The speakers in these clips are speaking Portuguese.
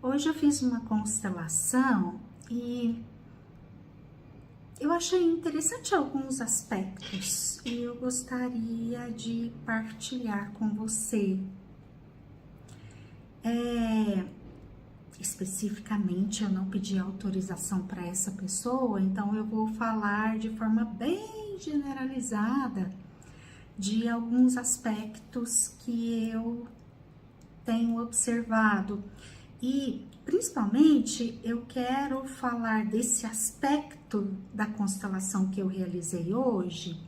Hoje eu fiz uma constelação e eu achei interessante alguns aspectos e eu gostaria de partilhar com você. Especificamente, eu não pedi autorização para essa pessoa, então eu vou falar de forma bem generalizada de alguns aspectos que eu tenho observado. E, principalmente, eu quero falar desse aspecto da constelação que eu realizei hoje,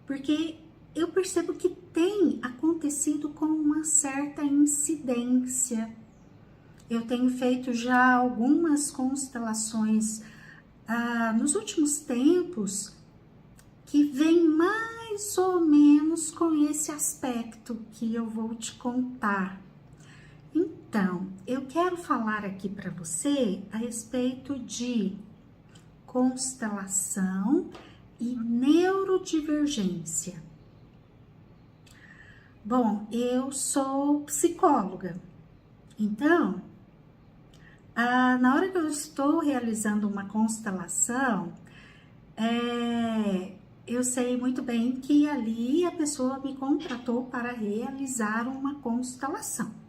porque eu percebo que tem acontecido com uma certa incidência. Eu tenho feito já algumas constelações nos últimos tempos que vem mais ou menos com esse aspecto que eu vou te contar. Então, eu quero falar aqui para você a respeito de constelação e neurodivergência. Bom, eu sou psicóloga, então, na hora que eu estou realizando uma constelação, eu sei muito bem que ali a pessoa me contratou para realizar uma constelação.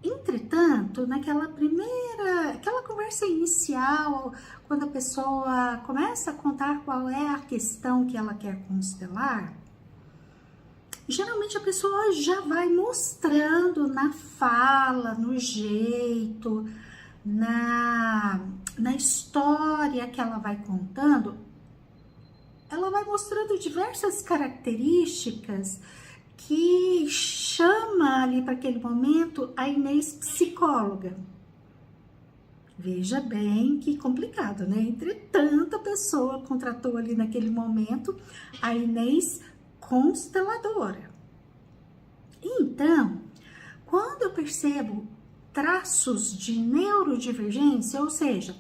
Entretanto, aquela conversa inicial, quando a pessoa começa a contar qual é a questão que ela quer constelar, geralmente a pessoa já vai mostrando na fala, no jeito, na história que ela vai contando, ela vai mostrando diversas características que chama ali para aquele momento a Inês psicóloga. Veja bem que complicado, né? Entretanto, a pessoa contratou ali naquele momento a Inês consteladora. Então, quando eu percebo traços de neurodivergência, ou seja,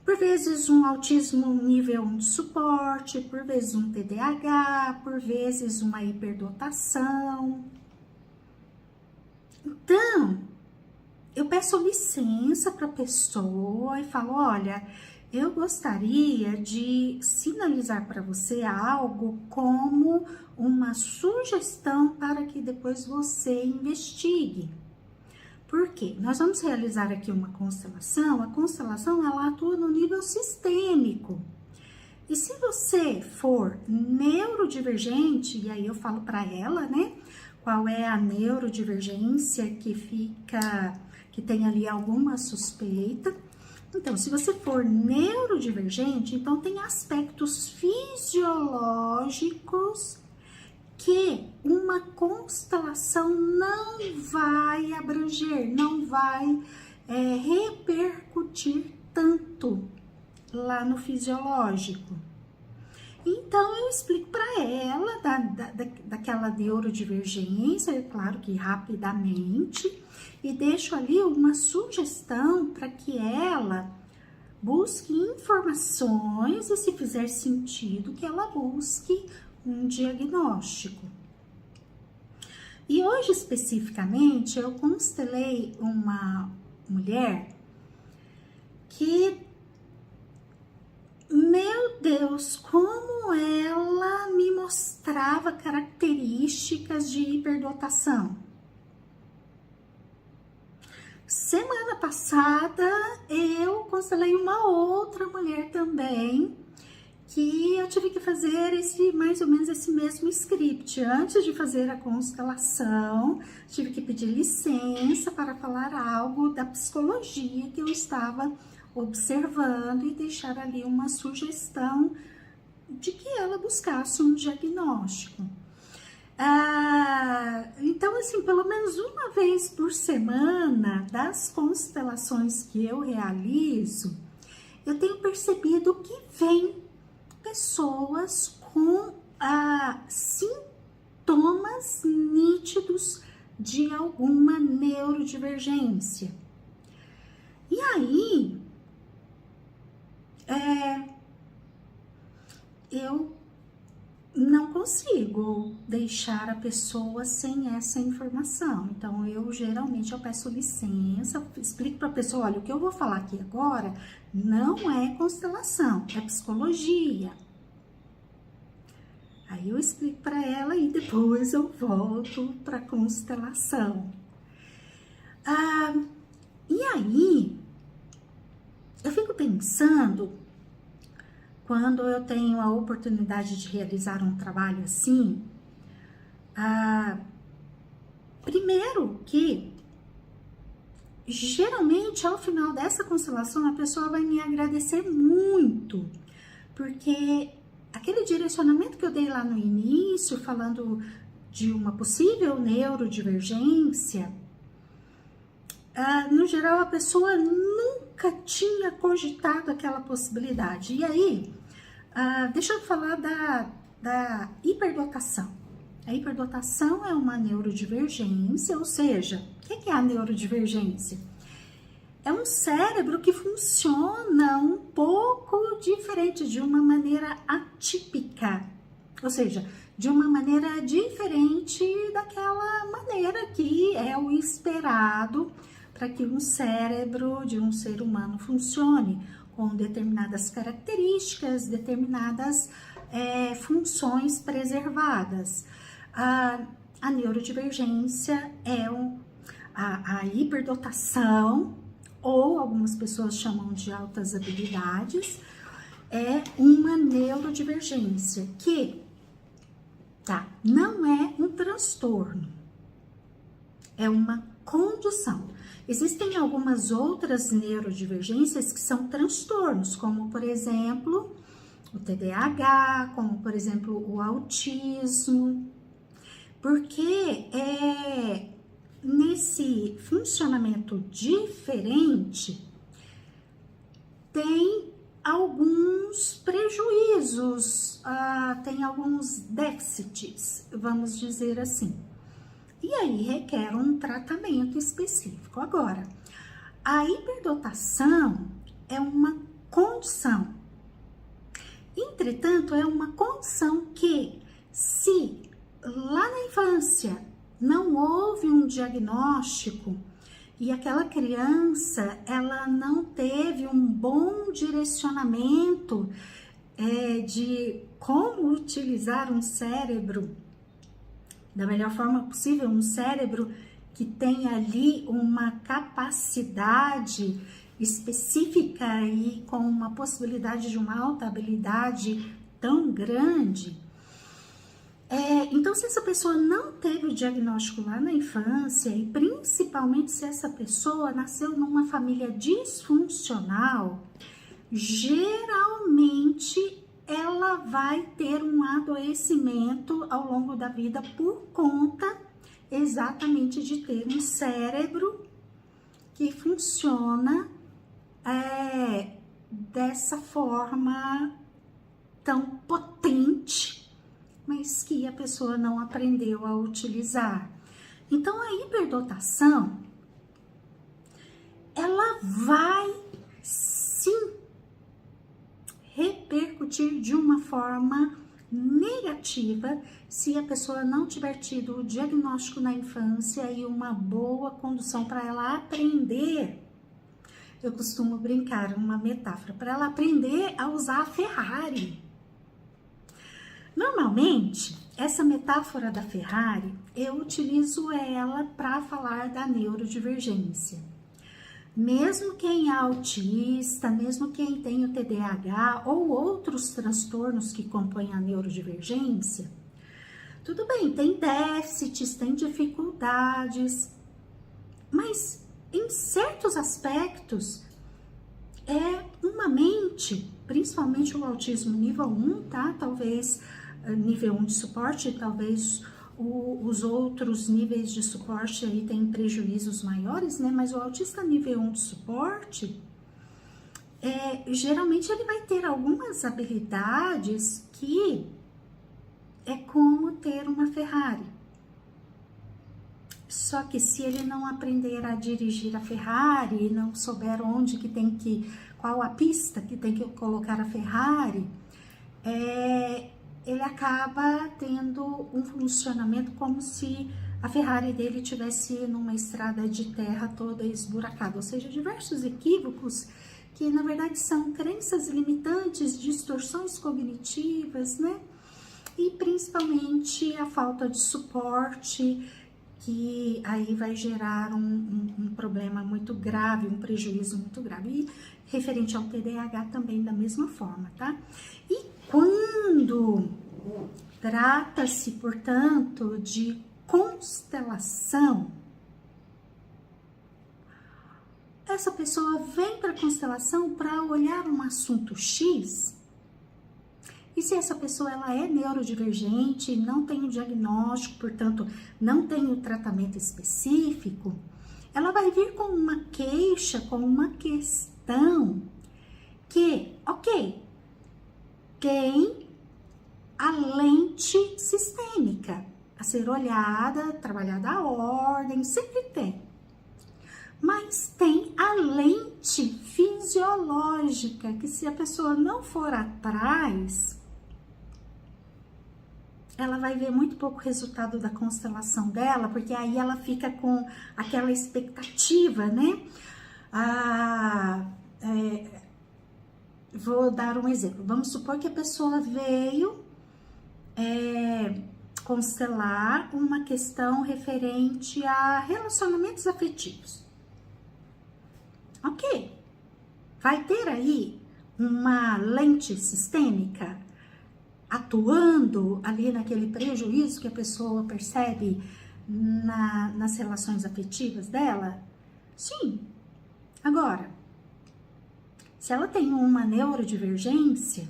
por vezes um autismo nível 1 de suporte, por vezes um TDAH, por vezes uma hiperdotação. Então, eu peço licença para a pessoa e falo, olha, eu gostaria de sinalizar para você algo como uma sugestão para que depois você investigue. Por quê? Nós vamos realizar aqui uma constelação. A constelação, ela atua no nível sistêmico. E se você for neurodivergente, e aí eu falo para ela, né? Qual é a neurodivergência que tem ali alguma suspeita. Então, se você for neurodivergente, então tem aspectos fisiológicos que uma constelação não vai abranger, não vai repercutir tanto lá no fisiológico. Então, eu explico para ela daquela neurodivergência, é claro que rapidamente, e deixo ali uma sugestão para que ela busque informações e, se fizer sentido, que ela busque um diagnóstico. E hoje, especificamente, eu constelei uma mulher que, meu Deus, como ela me mostrava características de hiperdotação. Semana passada, eu constelei uma outra mulher também, que eu tive que fazer mais ou menos esse mesmo script. Antes de fazer a constelação, tive que pedir licença para falar algo da psicologia que eu estava observando e deixar ali uma sugestão de que ela buscasse um diagnóstico. Então, assim, pelo menos uma vez por semana, das constelações que eu realizo, eu tenho percebido que vem pessoas com sintomas nítidos de alguma neurodivergência. E aí, eu não consigo deixar a pessoa sem essa informação. Então, geralmente eu peço licença, explico para a pessoa, olha, o que eu vou falar aqui agora não é constelação, é psicologia. Aí eu explico para ela e depois eu volto para constelação. E aí, eu fico pensando, quando eu tenho a oportunidade de realizar um trabalho assim, primeiro que, geralmente, ao final dessa constelação, a pessoa vai me agradecer muito, porque aquele direcionamento que eu dei lá no início, falando de uma possível neurodivergência, no geral, a pessoa nunca tinha cogitado aquela possibilidade. E aí, deixa eu falar da hiperdotação. A hiperdotação é uma neurodivergência, ou seja, o que é a neurodivergência? É um cérebro que funciona um pouco diferente, de uma maneira atípica, ou seja, de uma maneira diferente daquela maneira que é o esperado para que um cérebro de um ser humano funcione, com determinadas características, determinadas funções preservadas. A neurodivergência é a hiperdotação, ou algumas pessoas chamam de altas habilidades, é uma neurodivergência que não é um transtorno, é uma condição. Existem algumas outras neurodivergências que são transtornos, como por exemplo o TDAH, como por exemplo o autismo, porque nesse funcionamento diferente tem alguns prejuízos, tem alguns déficits, vamos dizer assim. E aí requer um tratamento específico. Agora, a hiperdotação é uma condição. Entretanto, é uma condição que, se lá na infância não houve um diagnóstico e aquela criança ela não teve um bom direcionamento de como utilizar um cérebro da melhor forma possível, um cérebro que tem ali uma capacidade específica e com uma possibilidade de uma alta habilidade tão grande. Então, se essa pessoa não teve o diagnóstico lá na infância, e principalmente se essa pessoa nasceu numa família disfuncional, geralmente ela vai ter um adoecimento ao longo da vida por conta exatamente de ter um cérebro que funciona dessa forma tão potente, mas que a pessoa não aprendeu a utilizar. Então, a hiperdotação, ela vai sim repercutir de uma forma negativa se a pessoa não tiver tido o diagnóstico na infância e uma boa condução para ela aprender. Eu costumo brincar, uma metáfora, para ela aprender a usar a Ferrari. Normalmente, essa metáfora da Ferrari, eu utilizo ela para falar da neurodivergência. Mesmo quem é autista, mesmo quem tem o TDAH ou outros transtornos que compõem a neurodivergência, tudo bem, tem déficits, tem dificuldades, mas em certos aspectos é uma mente, principalmente o autismo nível 1, tá? Talvez nível 1 de suporte, talvez os outros níveis de suporte aí têm prejuízos maiores, né? Mas o autista nível 1 de suporte, geralmente ele vai ter algumas habilidades que é como ter uma Ferrari. Só que se ele não aprender a dirigir a Ferrari, não souber onde que tem que, qual a pista que tem que colocar a Ferrari, ele acaba tendo um funcionamento como se a Ferrari dele tivesse numa estrada de terra toda esburacada, ou seja, diversos equívocos que na verdade são crenças limitantes, distorções cognitivas, né? E principalmente a falta de suporte, que aí vai gerar um problema muito grave, um prejuízo muito grave. E referente ao TDAH também da mesma forma, tá? E quando trata-se, portanto, de constelação, essa pessoa vem para a constelação para olhar um assunto X. E se essa pessoa ela é neurodivergente, não tem o diagnóstico, portanto, não tem o tratamento específico, ela vai vir com uma queixa, com uma questão que, ok, tem a lente sistêmica a ser olhada, trabalhada a ordem, sempre tem. Mas tem a lente fisiológica, que se a pessoa não for atrás, ela vai ver muito pouco resultado da constelação dela, porque aí ela fica com aquela expectativa, né? Vou dar um exemplo. Vamos supor que a pessoa veio constelar uma questão referente a relacionamentos afetivos. Ok, vai ter aí uma lente sistêmica atuando ali naquele prejuízo que a pessoa percebe nas relações afetivas dela? Sim. Agora, se ela tem uma neurodivergência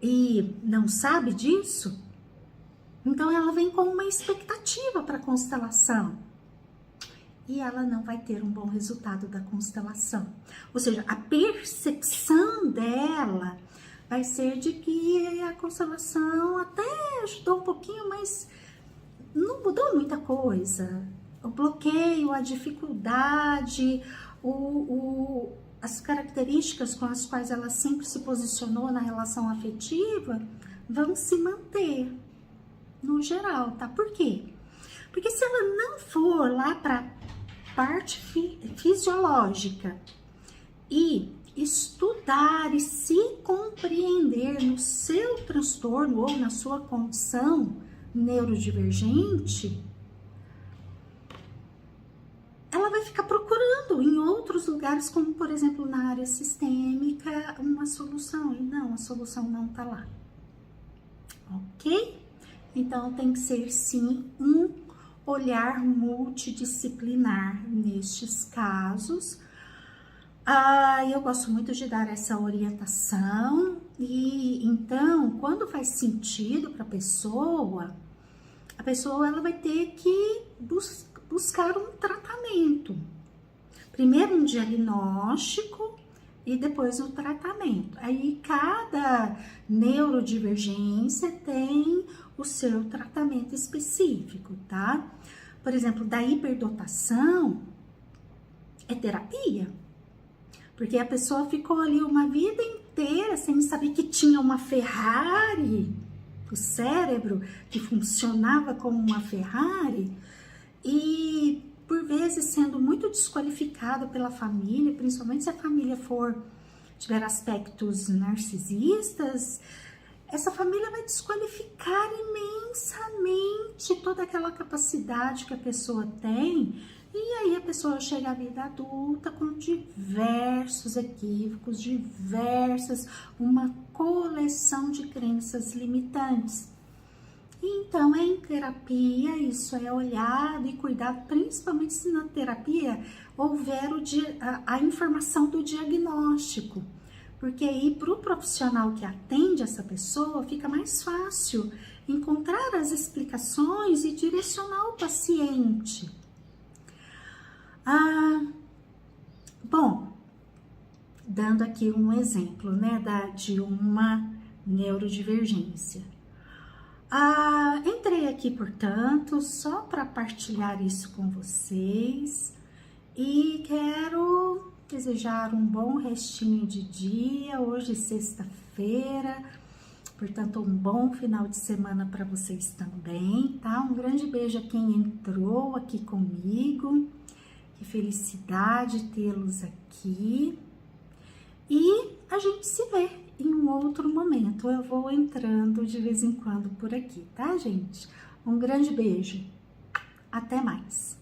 e não sabe disso, então ela vem com uma expectativa para a constelação. E ela não vai ter um bom resultado da constelação. Ou seja, a percepção dela vai ser de que a constelação até ajudou um pouquinho, mas não mudou muita coisa. O bloqueio, a dificuldade, as características com as quais ela sempre se posicionou na relação afetiva vão se manter, no geral, tá? Por quê? Porque se ela não for lá para parte fisiológica e estudar e se compreender no seu transtorno ou na sua condição neurodivergente, ela vai ficar procurando em outros lugares, como por exemplo na área sistêmica, uma solução, e não, a solução não tá lá, ok? Então tem que ser sim um olhar multidisciplinar nestes casos. Eu gosto muito de dar essa orientação, e então quando faz sentido para a pessoa ela vai ter que buscar um tratamento. Primeiro um diagnóstico e depois o tratamento. Aí cada neurodivergência tem o seu tratamento específico, tá? Por exemplo, da hiperdotação é terapia. Porque a pessoa ficou ali uma vida inteira sem saber que tinha uma Ferrari, o cérebro que funcionava como uma Ferrari, e por vezes sendo muito desqualificado pela família, principalmente se a família tiver aspectos narcisistas, essa família vai desqualificar imensamente toda aquela capacidade que a pessoa tem. E aí a pessoa chega à vida adulta com diversos equívocos, uma coleção de crenças limitantes. Então, em terapia, isso é olhado e cuidado, principalmente se na terapia houver a informação do diagnóstico. Porque aí, para o profissional que atende essa pessoa, fica mais fácil encontrar as explicações e direcionar o paciente. Bom, dando aqui um exemplo, né, de uma neurodivergência. Entrei aqui, portanto, só para partilhar isso com vocês e quero desejar um bom restinho de dia. Hoje, sexta-feira, Portanto, um bom final de semana para vocês também, tá? Um grande beijo a quem entrou aqui comigo. Que felicidade tê-los aqui. E a gente se vê em um outro momento. Eu vou entrando de vez em quando por aqui, tá, gente? Um grande beijo. Até mais.